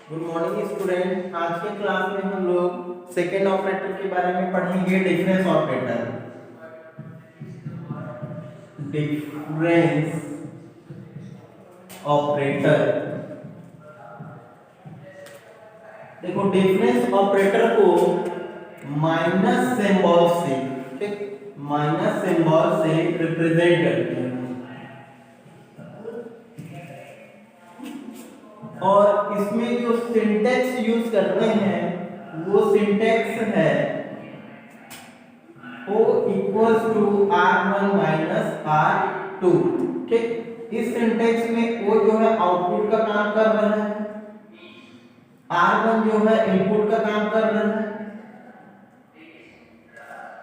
Good morning student. आज के class में हम लोग सेकेंड ऑपरेटर के बारे में पढ़ेंगे। Difference operator. Difference operator. देखो, डिफरेंस ऑपरेटर को माइनस सिंबल से, ठीक, माइनस सिंबल से रिप्रेजेंट करते हैं। और इसमें जो सिंटेक्स यूज करते हैं वो सिंटेक्स है O equals to R1 minus R2। ठीक, इस सिंटेक्स में O जो है आउटपुट का काम कर रहा है, R1 जो है इनपुट का काम कर रहा है,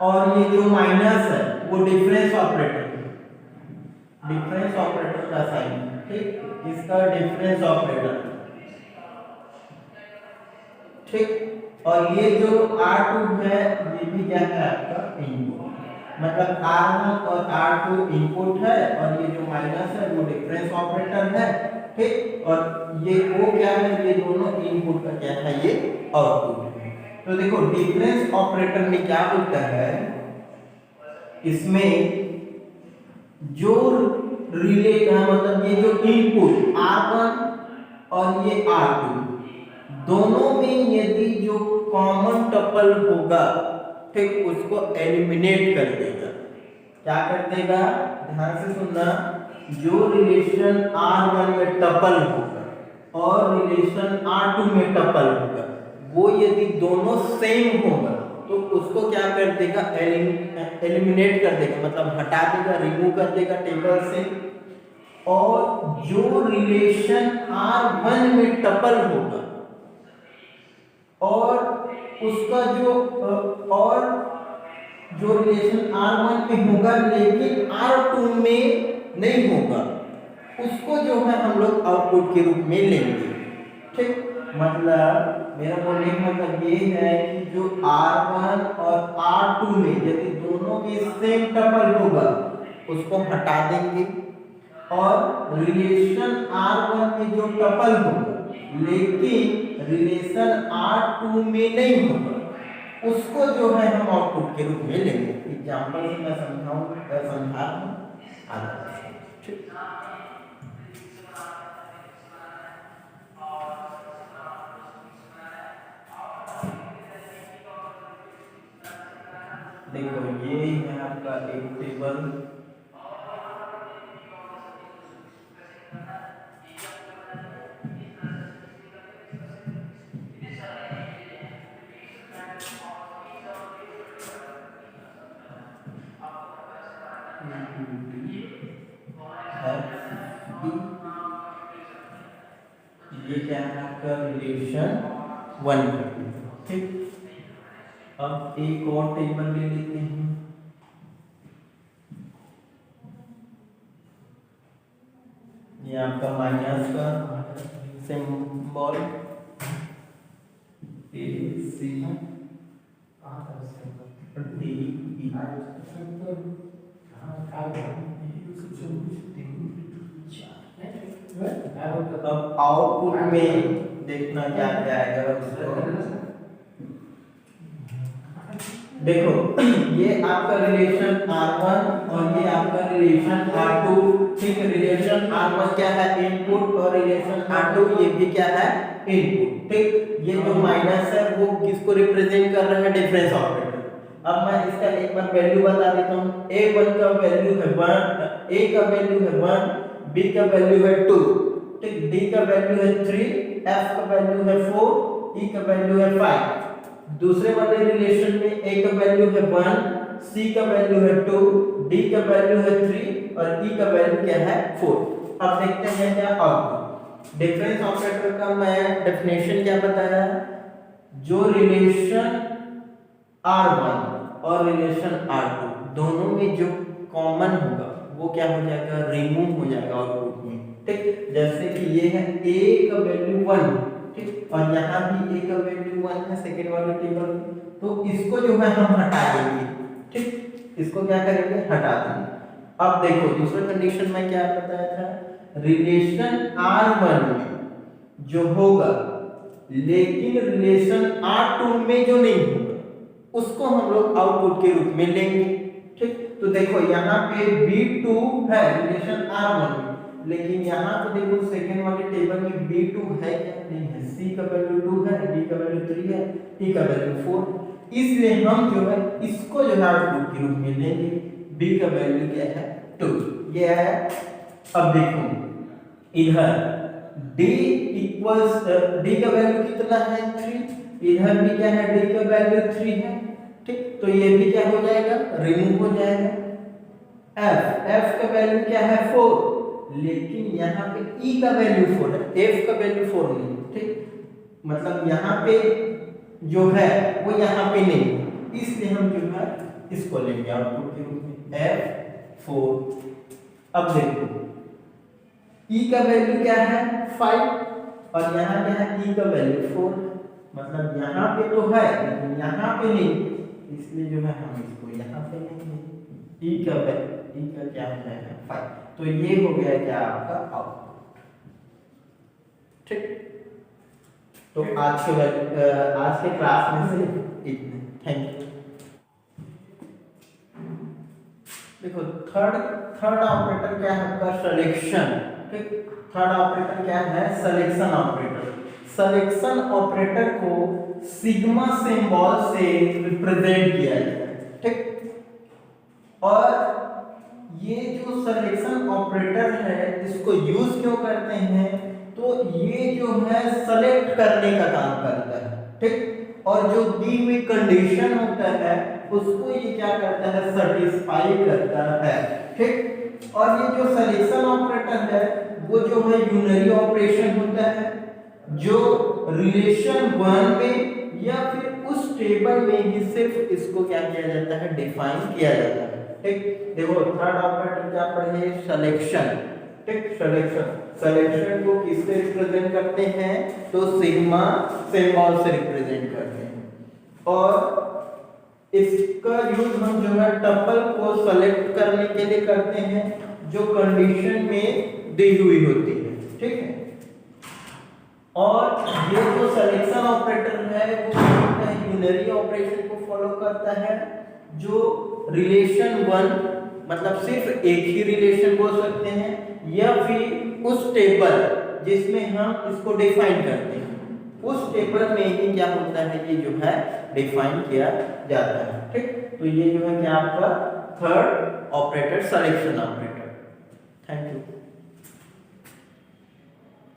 और ये जो माइनस है वो डिफरेंस ऑपरेटर का साइन। ठीक, इसका डिफरेंस ऑपरेटर। ठीक, और ये जो R2 है ये भी क्या है आपका इनपुट, मतलब R1 और R2 इनपुट है और ये जो माइनस है वो डिफरेंस ऑपरेटर है। ठीक, और ये O क्या है, ये दोनों इनपुट का क्या है, ये आउटपुट है। तो देखो, डिफरेंस ऑपरेटर में क्या होता है, इसमें जो मतलब ये जो इनपुट R1 और ये R2 दोनों में यदि जो कॉमन टपल होगा, ठीक, उसको एलिमिनेट कर देगा। क्या कर देगा, ध्यान से सुनना। जो रिलेशन R1 में टपल होगा और रिलेशन R2 में टपल होगा, वो यदि दोनों सेम होगा तो उसको क्या कर देगा, एलिमिनेट कर देगा, मतलब हटा देगा, रिमूव कर देगा टेबल से। और जो रिलेशन R1 में टपल होगा और उसका जो रिलेशन R1 में होगा लेकिन R2 में नहीं होगा, उसको जो है हम लोग आउटपुट के रूप में लेंगे। ठीक, मतलब मेरा बोलने का मतलब ये है कि जो R1 और R2 में यदि दोनों के सेम टपल होगा उसको हटा देंगे, और रिलेशन R1 में जो टपल होगा लेकिन रिलेशन R2 में नहीं होगा, उसको जो है हम आउटपुट के रूप में लेंगे। एग्जांपल से मैं समझा रहा हूँ आगे। ठीक, देखो ये है आपका एक टेबल, ये क्या है आपका रिलेशन 1। ठीक, अब एक और टेबल ले लेते हैं। ये आपका माइनस का symbol A C D E। अब आउटपुट में देखना क्या आएगा। देखो, ये आपका रिलेशन R1 और ये आपका रिलेशन R2। ठीक, रिलेशन R1 क्या है, इनपुट, और रिलेशन R2 ये भी क्या है, इनपुट। ठीक, ये जो माइनस है वो किसको रिप्रेजेंट कर रहा है, डिफरेंस ऑपरेटर। अब मैं इसका एक बार वैल्यू बता देता हूँ। A1 का वैल्यू है 1, A का वैल्यू है 1, B का वैल्यू है 2, ठीक, D का वैल्यू है 3, F का वैल्यू है 4, E का वैल्यू है 5। दूसरे वाले रिलेशन में A का वैल्यू है 1, C का वैल्यू है 2, D का वैल्यू है 3 और E का वैल्यू क्या है, 4। अब देखते हैं क्या आउटपुट। डिफरेंस ऑपरेटर का मैं डेफिनेशन क्या बताया, जो रिलेशन R1 और रिलेशन R2 दोनों में जो कॉमन होगा वो क्या हो जाएगा, रिमूव हो जाएगा आउटपुट में। ठीक, जैसे कि ये है A का वैल्यू 1, ठीक, और यहाँ भी A का वैल्यू 1 है सेकेंड वाले टेबल में, तो इसको जो है हम हटा देंगे। ठीक, इसको क्या करेंगे, हटा देंगे। अब देखो दूसरा कंडीशन में क्या बताया था, रिलेशन R1 में जो होगा लेकिन रिलेशन R2 में जो नहीं होगा उसको हम लोग आउटपुट के रूप में लेंगे। ठीक, तो देखो यहाँ पे B2 है रिलेशन R1 में, लेकिन यहाँ पे देखो सेकेंड वाले टेबल में B2 है क्या? नहीं है। C का वैल्यू 2 है, D का वैल्यू 3 है, T का वैल्यू 4, इसलिए हम जो है इसको जो है आउटपुट के रूप में लेंगे। B का वैल्यू क्या है? 2, ये है। अब देखो इधर D इक्वल्स D का वैल्यू कितना है? 3, इधर भी क्या है? D का वैल्यू 3 है। ठीक, तो ये भी क्या हो जाएगा? रिमूव हो जाएगा। F का वैल्यू क्या है? 4, लेकिन यहाँ पे E का वैल्यू 4 है, F का वैल्यू 4 नहीं। ठीक, मतलब यहाँ पे जो है वो यहाँ पे नहीं, इसलिए हम जो है इसको लेंगे आउटपुट के रूप में F4। अब देखो E का वैल्यू क्या है? 5 और यहाँ क्या है? E का वैल्यू 4, मतलब यहाँ पे तो है लेकिन यहाँ पे नहीं, इसलिए जो है हम इसको यहाँ पे लेंगे। E का क्या हो जाएगा? 5। तो ये हो गया क्या आपका आउटपुट। ठीक, तो आज के क्लास में से इतने। Thank you. देखो थर्ड ऑपरेटर क्या है आपका? सिलेक्शन। ठीक, थर्ड ऑपरेटर क्या है? Selection operator. सिलेक्शन ऑपरेटर को सिग्मा सिंबल से रिप्रेजेंट किया जाता है। ठीक, और ये जो सिलेक्शन ऑपरेटर है इसको यूज क्यों करते हैं? तो ये जो है सेलेक्ट करने का काम करता है। ठीक, और जो दी हुई कंडीशन होता है उसको ये क्या करता है? सेटिस्फाई करता है। ठीक, और ये जो सिलेक्शन ऑपरेटर है वो जो है यूनरी ऑपरेशन होता है, जो रिलेशन 1 में या फिर उस टेबल में ही सिर्फ इसको क्या किया जाता है? डिफाइन किया जाता है। ठीक, देखो थर्ड ऑपरेटर क्या पढ़े? सिलेक्शन। ठीक, सिलेक्शन को किससे रिप्रेजेंट करते हैं? तो सिग्मा सिंबल से रिप्रेजेंट करते हैं। और इसका यूज हम जो है टपल को सेलेक्ट करने के लिए करते हैं जो कंडीशन में दी हुई होती है। ठीक है, और ये जो सिलेक्शन ऑपरेटर है वो यूनरी ऑपरेशन को फॉलो करता है, जो रिलेशन 1 मतलब सिर्फ एक ही रिलेशन बोल सकते हैं या फिर उस टेबल जिसमें हम इसको डिफाइन करते हैं उस टेबल में ही क्या होता है? ये जो है डिफाइन किया जाता है। ठीक, तो ये जो है क्या आपका थर्ड ऑपरेटर सिलेक्शन ऑपरेटर।